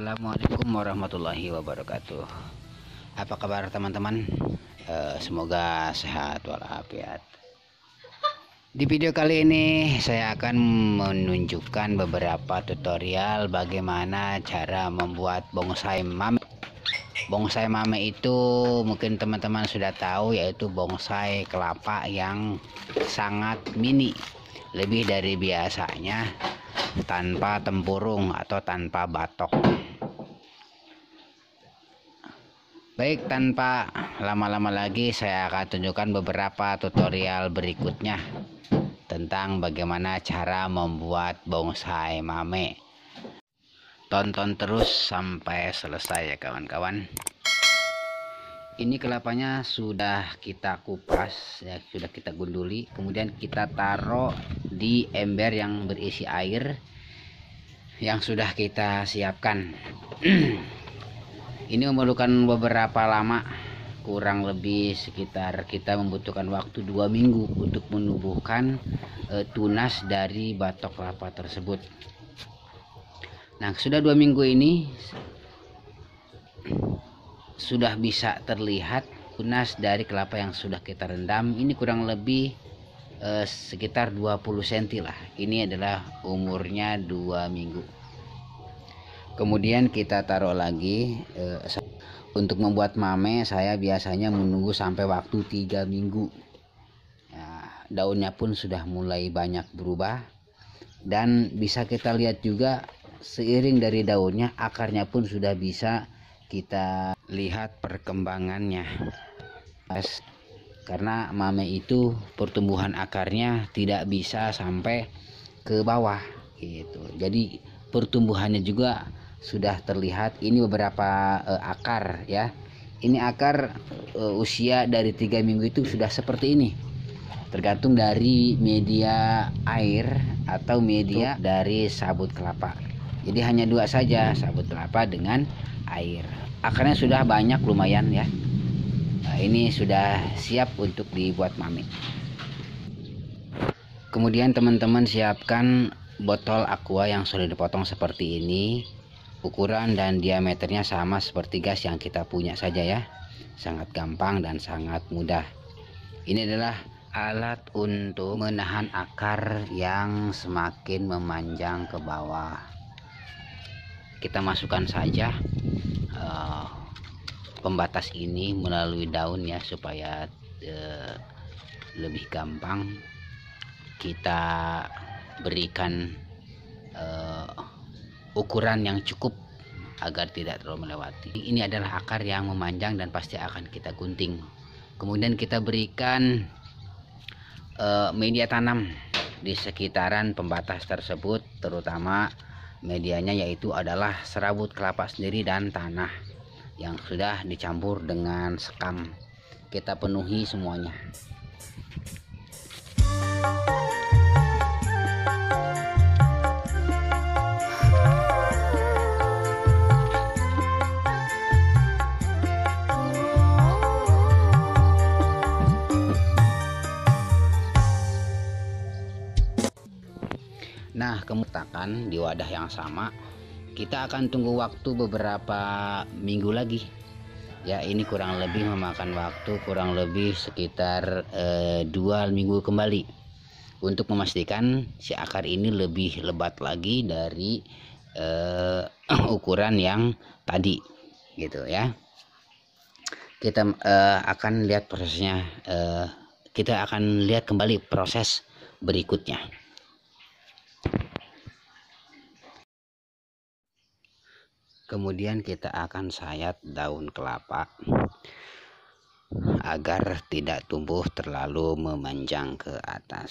Assalamualaikum warahmatullahi wabarakatuh. Apa kabar teman-teman? Semoga sehat walafiat. Di video kali ini saya akan menunjukkan beberapa tutorial bagaimana cara membuat bonsai mame. Bonsai mame itu mungkin teman-teman sudah tahu, yaitu bonsai kelapa yang sangat mini, lebih dari biasanya, tanpa tempurung atau tanpa batok. Baik, tanpa lama-lama lagi saya akan tunjukkan beberapa tutorial berikutnya tentang bagaimana cara membuat bonsai mame. Tonton terus sampai selesai ya kawan-kawan. Ini kelapanya sudah kita kupas ya, sudah kita gunduli, kemudian kita taruh di ember yang berisi air yang sudah kita siapkan. Ini memerlukan beberapa lama, kurang lebih sekitar kita membutuhkan waktu 2 minggu untuk menumbuhkan tunas dari batok kelapa tersebut. Nah, sudah 2 minggu ini sudah bisa terlihat tunas dari kelapa yang sudah kita rendam. Ini kurang lebih sekitar 20 cm lah. Ini adalah umurnya 2 minggu. Kemudian kita taruh lagi. Untuk membuat mame saya biasanya menunggu sampai waktu 3 minggu. Daunnya pun sudah mulai banyak berubah, dan bisa kita lihat juga seiring dari daunnya, akarnya pun sudah bisa kita lihat perkembangannya. Karena mame itu pertumbuhan akarnya tidak bisa sampai ke bawah gitu. Jadi pertumbuhannya juga sudah terlihat. Ini beberapa akar ya. Ini akar usia dari 3 minggu itu sudah seperti ini. Tergantung dari media air atau media dari sabut kelapa. Jadi hanya 2 saja, sabut kelapa dengan air. Akarnya sudah banyak lumayan ya. Nah, ini sudah siap untuk dibuat mame. Kemudian teman-teman siapkan botol aqua yang sudah dipotong seperti ini. Ukuran dan diameternya sama seperti gas yang kita punya saja ya. Sangat gampang dan sangat mudah. Ini adalah alat untuk menahan akar yang semakin memanjang ke bawah. Kita masukkan saja pembatas ini melalui daun ya, supaya lebih gampang kita berikan ukuran yang cukup agar tidak terlalu melewati. Ini adalah akar yang memanjang dan pasti akan kita gunting. Kemudian kita berikan media tanam di sekitaran pembatas tersebut, terutama medianya yaitu adalah serabut kelapa sendiri dan tanah yang sudah dicampur dengan sekam. Kita penuhi semuanya. Nah, kemudian di wadah yang sama kita akan tunggu waktu beberapa minggu lagi ya. Ini kurang lebih memakan waktu kurang lebih sekitar 2 minggu kembali untuk memastikan si akar ini lebih lebat lagi dari ukuran yang tadi gitu ya. Kita akan lihat prosesnya, kita akan lihat kembali proses berikutnya. Kemudian kita akan sayat daun kelapa agar tidak tumbuh terlalu memanjang ke atas,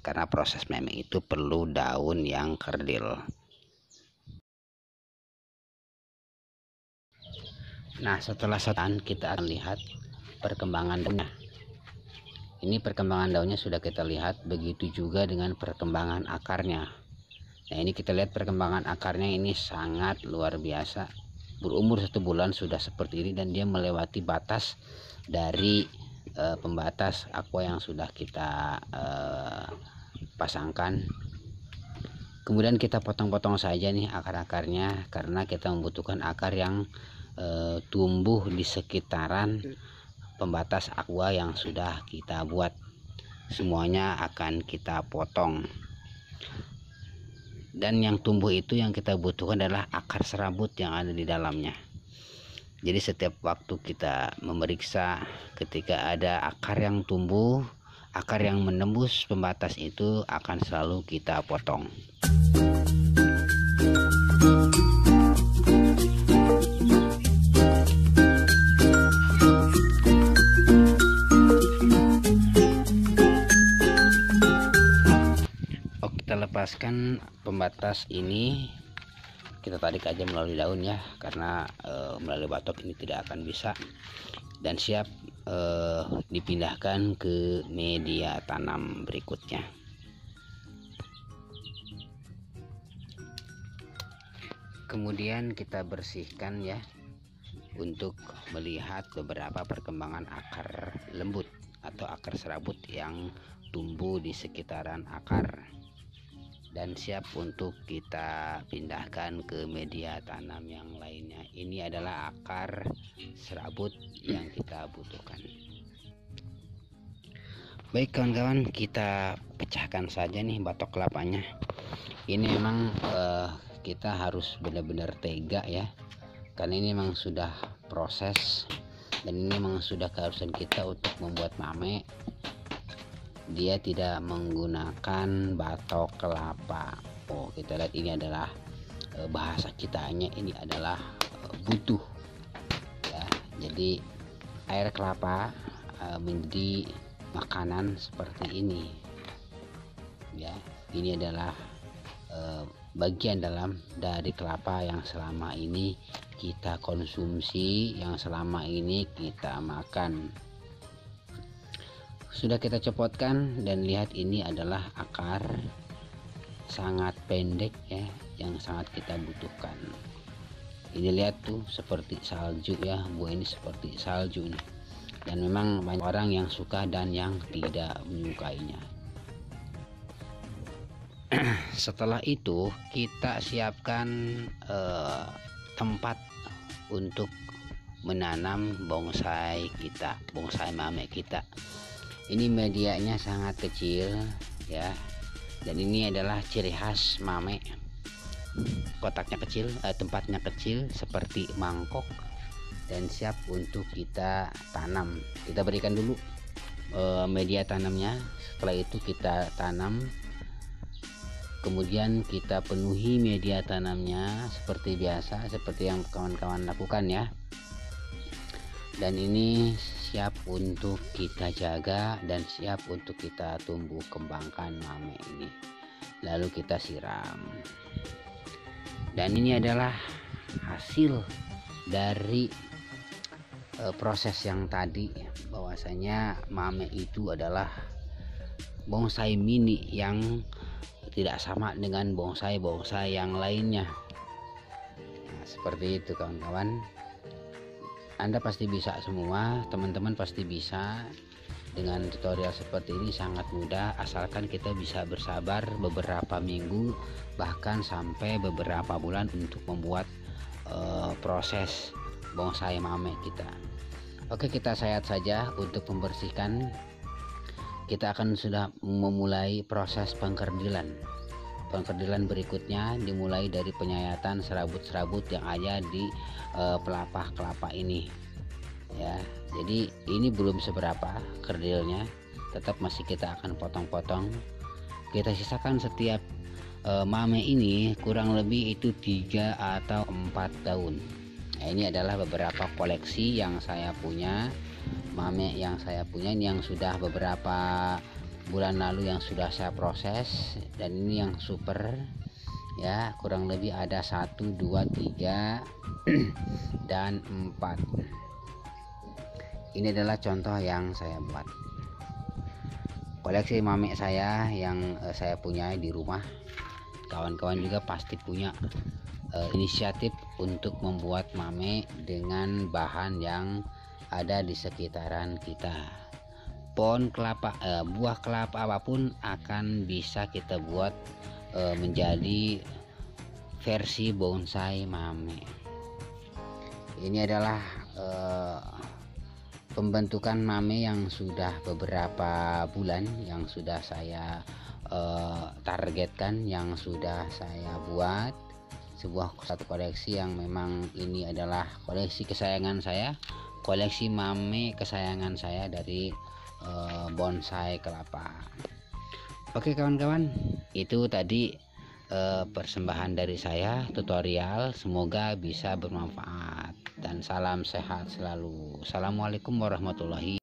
karena proses meme itu perlu daun yang kerdil. Nah, setelah setan kita akan lihat perkembangan daunnya. Ini perkembangan daunnya sudah kita lihat, begitu juga dengan perkembangan akarnya. Nah, ini kita lihat perkembangan akarnya ini sangat luar biasa. Berumur 1 bulan sudah seperti ini, dan dia melewati batas dari pembatas aqua yang sudah kita pasangkan. Kemudian kita potong-potong saja nih akar-akarnya, karena kita membutuhkan akar yang tumbuh di sekitaran pembatas aqua yang sudah kita buat. Semuanya akan kita potong, dan yang tumbuh itu yang kita butuhkan adalah akar serabut yang ada di dalamnya. Jadi setiap waktu kita memeriksa, ketika ada akar yang tumbuh, akar yang menembus pembatas itu akan selalu kita potong. Kita lepaskan pembatas ini, kita tarik aja melalui daun ya, karena melalui batok ini tidak akan bisa, dan siap dipindahkan ke media tanam berikutnya. Kemudian kita bersihkan ya, untuk melihat beberapa perkembangan akar lembut atau akar serabut yang tumbuh di sekitaran akar, dan siap untuk kita pindahkan ke media tanam yang lainnya. Ini adalah akar serabut yang kita butuhkan. Baik kawan-kawan, kita pecahkan saja nih batok kelapanya. Ini memang kita harus benar-benar tega ya, karena ini memang sudah proses, dan ini memang sudah keharusan kita untuk membuat mame. Dia tidak menggunakan batok kelapa. Oh, kita lihat ini adalah bahasa kitanya, ini adalah butuh ya. Jadi air kelapa menjadi makanan seperti ini ya. Ini adalah bagian dalam dari kelapa yang selama ini kita konsumsi, yang selama ini kita makan. Sudah kita copotkan, dan lihat ini adalah akar sangat pendek ya, yang sangat kita butuhkan. Ini lihat tuh seperti salju ya, buah ini seperti salju nih. Dan memang banyak orang yang suka dan yang tidak menyukainya. Setelah itu kita siapkan tempat untuk menanam bonsai kita, bonsai mame kita. Ini medianya sangat kecil ya, dan ini adalah ciri khas mame. Kotaknya kecil, tempatnya kecil seperti mangkok, dan siap untuk kita tanam. Kita berikan dulu media tanamnya, setelah itu kita tanam. Kemudian kita penuhi media tanamnya seperti biasa, seperti yang kawan-kawan lakukan ya. Dan ini siap untuk kita jaga dan siap untuk kita tumbuh kembangkan mame ini. Lalu kita siram. Dan ini adalah hasil dari proses yang tadi, bahwasanya mame itu adalah bonsai mini yang tidak sama dengan bonsai-bonsai yang lainnya. Nah, seperti itu kawan-kawan. Anda pasti bisa semua, teman-teman pasti bisa. Dengan tutorial seperti ini sangat mudah, asalkan kita bisa bersabar beberapa minggu, bahkan sampai beberapa bulan untuk membuat proses bonsai mame kita. Oke, kita sayat saja untuk membersihkan. Kita akan sudah memulai proses pengkerdilan. Pengkerdilan berikutnya dimulai dari penyayatan serabut-serabut yang ada di pelepah kelapa ini ya. Jadi ini belum seberapa kerdilnya, tetap masih kita akan potong-potong. Kita sisakan setiap mame ini kurang lebih itu 3 atau 4 daun. Nah, ini adalah beberapa koleksi yang saya punya, mame yang saya punya ini, yang sudah beberapa bulan lalu yang sudah saya proses, dan ini yang super ya, kurang lebih ada 1, 2, 3 dan 4. Ini adalah contoh yang saya buat, koleksi mame saya yang saya punya di rumah. Kawan-kawan juga pasti punya inisiatif untuk membuat mame dengan bahan yang ada di sekitaran kita. Pohon kelapa, buah kelapa apapun akan bisa kita buat menjadi versi bonsai mame. Ini adalah pembentukan mame yang sudah beberapa bulan yang sudah saya targetkan, yang sudah saya buat satu koleksi yang memang ini adalah koleksi kesayangan saya, koleksi mame kesayangan saya dari bonsai kelapa. Oke kawan-kawan, itu tadi persembahan dari saya, tutorial, semoga bisa bermanfaat dan salam sehat selalu. Assalamualaikum warahmatullahi